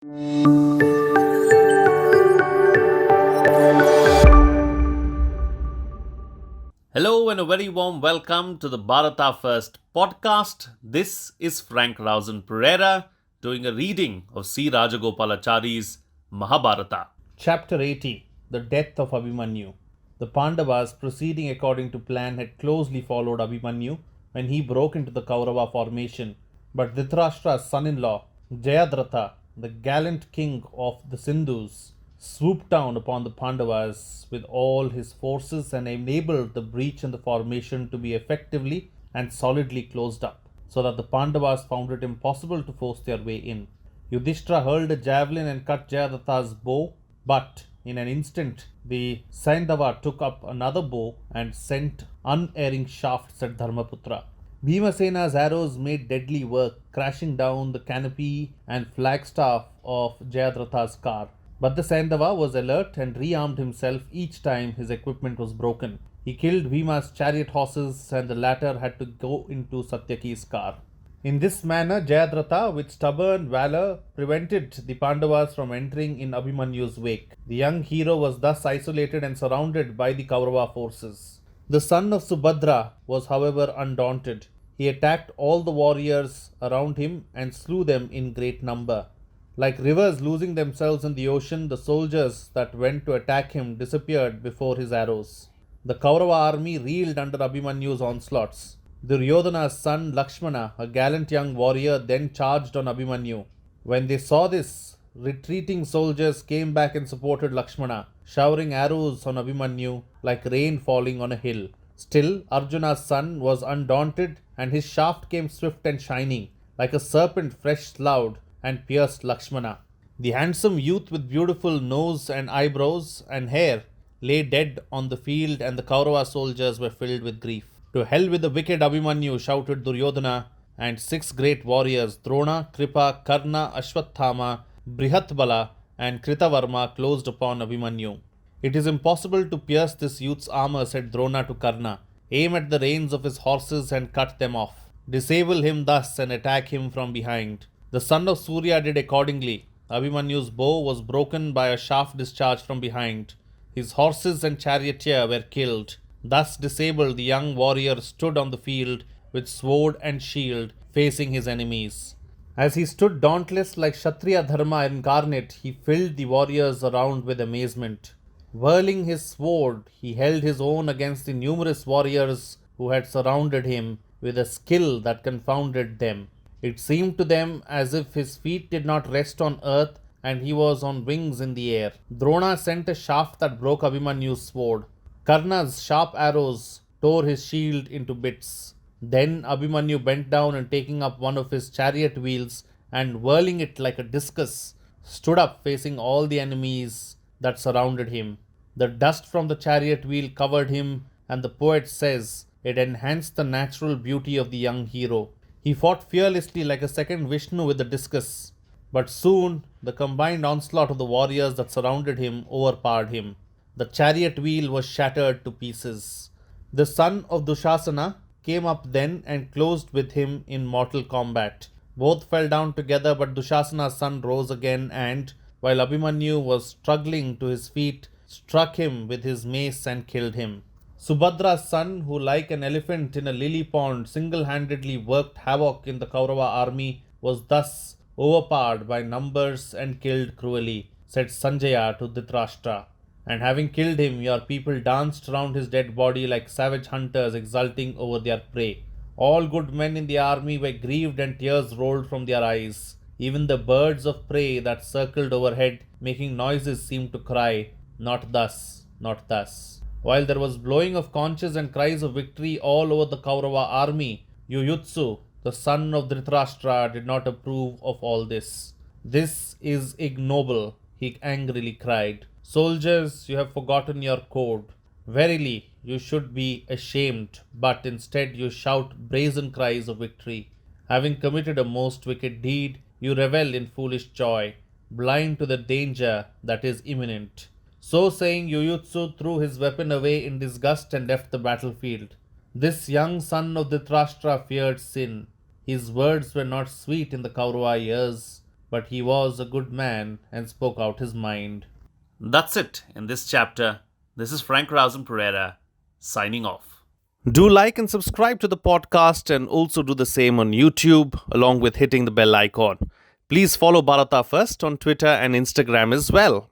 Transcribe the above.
Hello and a very warm welcome to the Bharata First podcast. This is Frank Rausan Pereira doing a reading of C.Raja.Gopalachari's Mahabharata. Chapter 80 The Death of Abhimanyu. The Pandavas, proceeding according to plan, had closely followed Abhimanyu when he broke into the Kaurava formation. But Dhritarashtra's son in law, Jayadratha, the gallant king of the Sindhus, swooped down upon the Pandavas with all his forces and enabled the breach in the formation to be effectively and solidly closed up, so that the Pandavas found it impossible to force their way in. Yudhishthira hurled a javelin and cut Jayadratha's bow, but in an instant the Saindava took up another bow and sent unerring shafts at Dharmaputra. Bhimasena's arrows made deadly work, crashing down the canopy and flagstaff of Jayadratha's car. But the Saindava was alert and re-armed himself each time his equipment was broken. He killed Bhima's chariot horses and the latter had to go into Satyaki's car. In this manner, Jayadratha, with stubborn valor, prevented the Pandavas from entering in Abhimanyu's wake. The young hero was thus isolated and surrounded by the Kaurava forces. The son of Subhadra was, however, undaunted. He attacked all the warriors around him and slew them in great number. Like rivers losing themselves in the ocean, the soldiers that went to attack him disappeared before his arrows. The Kaurava army reeled under Abhimanyu's onslaughts. Duryodhana's son Lakshmana, a gallant young warrior, then charged on Abhimanyu. When they saw this, retreating soldiers came back and supported Lakshmana, showering arrows on Abhimanyu like rain falling on a hill. Still, Arjuna's son was undaunted, and his shaft came swift and shining, like a serpent fresh sloughed, and pierced Lakshmana. The handsome youth with beautiful nose and eyebrows and hair lay dead on the field, and the Kaurava soldiers were filled with grief. To hell with the wicked Abhimanyu, shouted Duryodhana, and 6 great warriors, Drona, Kripa, Karna, Ashwathama, Brihatbala, and Kritavarma, closed upon Abhimanyu. It is impossible to pierce this youth's armor, said Drona to Karna. Aim at the reins of his horses and cut them off. Disable him thus and attack him from behind. The son of Surya did accordingly. Abhimanyu's bow was broken by a shaft discharged from behind. His horses and charioteer were killed. Thus disabled, the young warrior stood on the field with sword and shield facing his enemies. As he stood dauntless like Kshatriya Dharma incarnate, he filled the warriors around with amazement. Whirling his sword, he held his own against the numerous warriors who had surrounded him with a skill that confounded them. It seemed to them as if his feet did not rest on earth and he was on wings in the air. Drona sent a shaft that broke Abhimanyu's sword. Karna's sharp arrows tore his shield into bits. Then Abhimanyu bent down and taking up one of his chariot wheels and whirling it like a discus, stood up facing all the enemies that surrounded him. The dust from the chariot wheel covered him, and the poet says it enhanced the natural beauty of the young hero. He fought fearlessly like a second Vishnu with the discus, but soon the combined onslaught of the warriors that surrounded him overpowered him. The chariot wheel was shattered to pieces. The son of Dushasana came up then and closed with him in mortal combat. Both fell down together, but Dushasana's son rose again and, while Abhimanyu was struggling to his feet, struck him with his mace and killed him. Subhadra's son, who like an elephant in a lily pond single-handedly worked havoc in the Kaurava army, was thus overpowered by numbers and killed cruelly, said Sanjaya to Dhritarashtra. And having killed him, your people danced round his dead body like savage hunters exulting over their prey. All good men in the army were grieved and tears rolled from their eyes. Even the birds of prey that circled overhead, making noises, seemed to cry, not thus, not thus. While there was blowing of conches and cries of victory all over the Kaurava army, Yuyutsu, the son of Dhritarashtra, did not approve of all this. This is ignoble, he angrily cried. Soldiers, you have forgotten your code. Verily, you should be ashamed, but instead you shout brazen cries of victory. Having committed a most wicked deed, you revel in foolish joy, blind to the danger that is imminent. So saying, Yuyutsu threw his weapon away in disgust and left the battlefield. This young son of Dhritarashtra feared sin. His words were not sweet in the Kaurava ears. but he was a good man and spoke out his mind. That's it in this chapter. This is Frank Rausan Pereira signing off. Do like and subscribe to the podcast and also do the same on YouTube along with hitting the bell icon. Please follow Bharata First on Twitter and Instagram as well.